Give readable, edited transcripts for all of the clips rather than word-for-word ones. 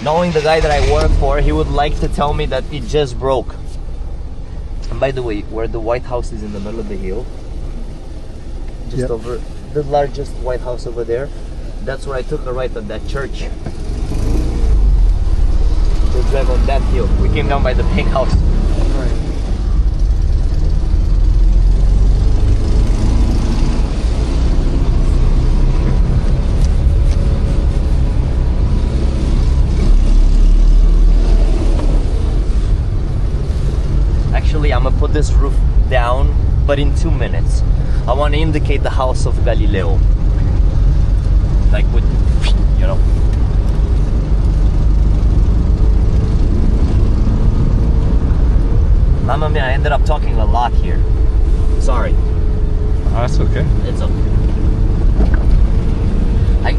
Knowing the guy that I work for, he would like to tell me that it just broke. And by the way, where the White House is in the middle of the hill, just over the largest White House over there, that's where I took a right at that church. We drive on that hill. We came down by the pink house. Right. Actually, I'm gonna put this roof down, but in 2 minutes. I want to indicate the house of Galileo. Like with, you know. Mamma mia, I ended up talking a lot here. Sorry. That's okay. It's okay.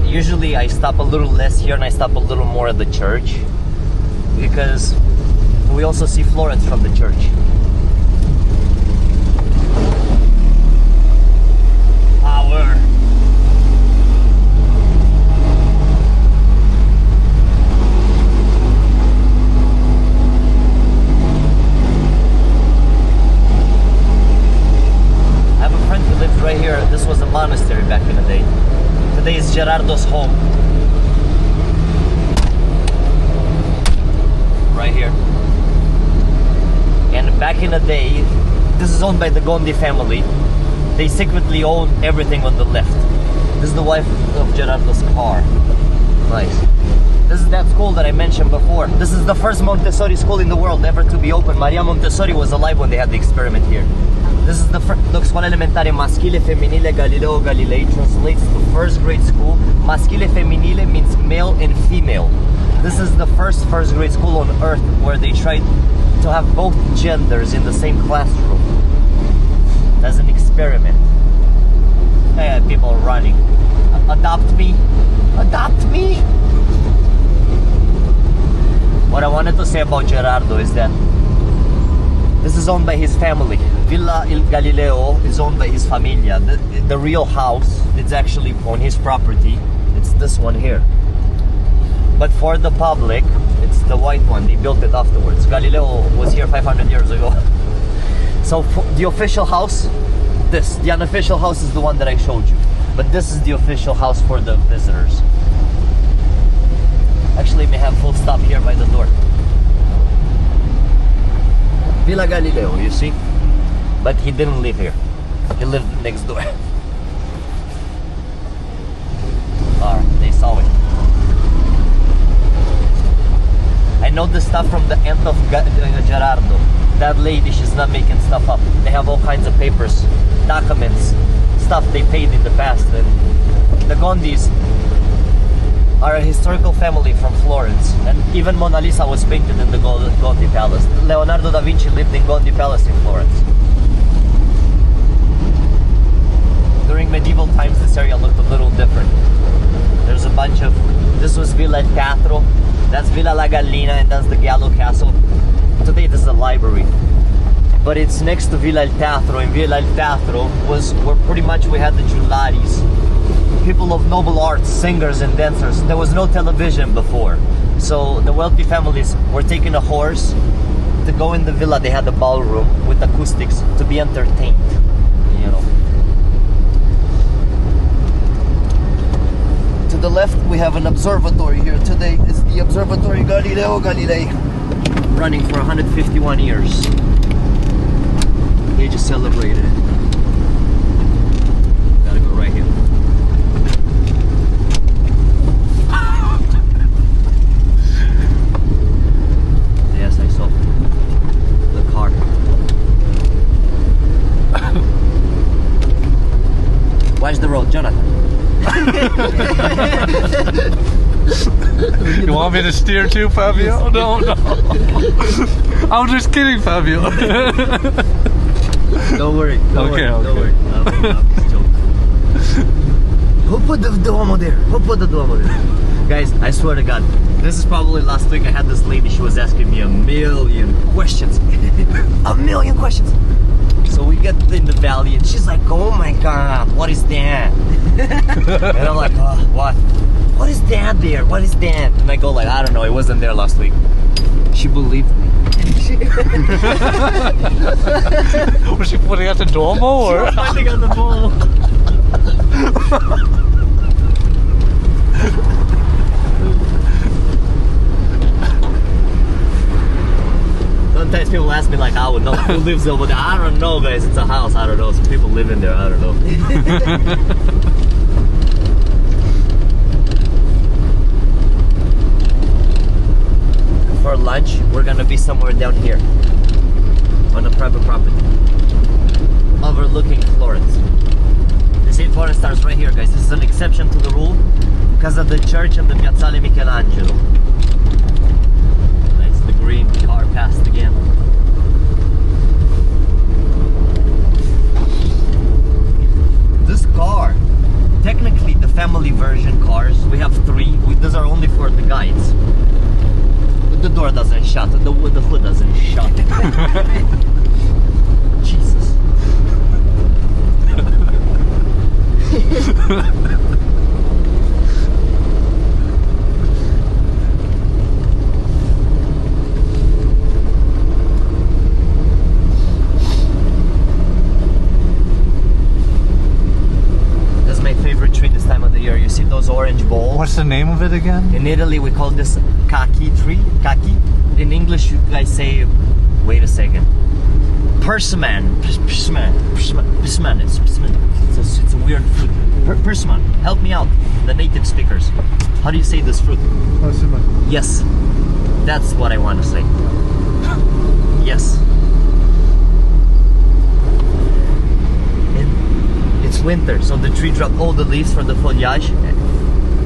Usually I stop a little less here and I stop a little more at the church. Because we also see Florence from the church. Power. I have a friend who lived right here. This was a monastery back in the day. Today is Gerardo's home. Right here. And back in the day, this is owned by the Gondi family. They secretly own everything on the left. This is the wife of Gerardo's car. Nice. This is that school that I mentioned before. This is the first Montessori school in the world ever to be open. Maria Montessori was alive when they had the experiment here. This is the Scuola Elementare Maschile Femminile Galileo Galilei, translates to first grade school. Maschile Femminile means male and female. This is the first grade school on earth where they tried to have both genders in the same classroom as an experiment. Hey, people running. Adopt me. Adopt me. What I wanted to say about Gerardo is that this is owned by his family. Villa Il Galileo is owned by his familia. The real house, it's actually on his property. It's this one here. But for the public, it's the white one. They built it afterwards. Galileo was here 500 years ago. So the official house, this. The unofficial house is the one that I showed you. But this is the official house for the visitors. Actually, may have full stop here by the door. Villa Galileo, you see? But he didn't live here. He lived next door. Alright, they saw it. I know the stuff from the aunt of Gerardo. That lady, she's not making stuff up. They have all kinds of papers, documents, stuff they paid in the past. And the Gondis are a historical family from Florence. And even Mona Lisa was painted in the Gondi Palace. Leonardo da Vinci lived in Gondi Palace in Florence. During medieval times, this area looked a little different. There's a bunch of... This was Villa El Teatro. That's Villa La Gallina, and that's the Gallo Castle. Today this is a library. But it's next to Villa El Teatro, and Villa El Teatro was where pretty much we had the Giullaris. People of noble arts, singers and dancers. There was no television before. So the wealthy families were taking a horse to go in the villa. They had a ballroom with acoustics to be entertained, you know. To the left we have an observatory here. Today is the Observatory Galileo Galilei, running for 151 years. They just celebrated it. Gotta go right here. Yes, I saw the car. Watch the road, Jonathan. You want me to steer too, Fabio? No, no. I'm just kidding, Fabio. Don't worry. Don't worry. Okay. Don't worry. I'm just joking. Who put the Duomo there? Who put the Duomo there? Guys, I swear to God, this is probably last week. I had this lady. She was asking me a million questions. A million questions. So we get in the valley and she's like, oh my God, what is that? And I'm like, oh, what? What is Dan there? What is Dan? And I go like, I don't know, he wasn't there last week. She believed me. Was she putting out the Duomo or? Finding on the ball. Sometimes people ask me like, I would know who lives over there. I don't know, guys. It's a house. I don't know. Some people live in there. I don't know. For lunch, we're gonna be somewhere down here on a private property, overlooking Florence. The St. Florence starts right here, guys. This is an exception to the rule because of the church and the Piazzale Michelangelo. Nice, the green car passed again. This car, technically the family version cars, we have three. These are only for the guides. The door doesn't shut, the hood doesn't shut. Jesus. This is my favorite tree this time of the year. You see those orange balls? What's the name of it again? In Italy, we call this kaki tree. Kaki. In English, you guys say, wait a second. Persimmon. Persimmon. It's a weird fruit. Persimmon. Help me out. The native speakers. How do you say this fruit? Yes. That's what I want to say. Yes. And it's winter, so the tree dropped all the leaves for the foliage.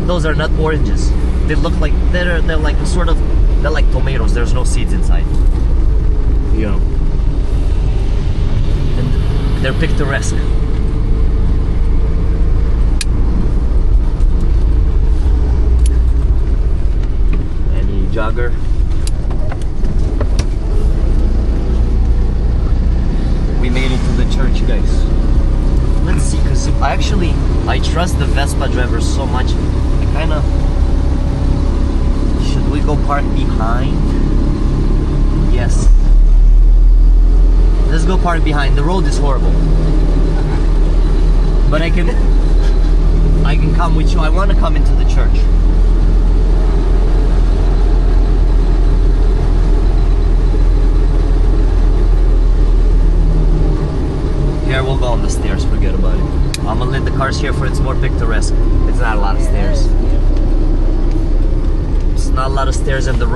Those are not oranges. They look like they're like sort of, they're like tomatoes. There's no seeds inside. You know. And they're picturesque. Any jogger? We made it to the church, guys. Let's see, because I trust the Vespa drivers so much. I kind of... Should we go park behind? Yes. Let's go park behind. The road is horrible. But I can come with you. I want to come into the church. Here, we'll go on the stairs. Forget about it. I'm gonna let the cars here for it's more picturesque. It's not a lot of stairs. It's not a lot of stairs in the road.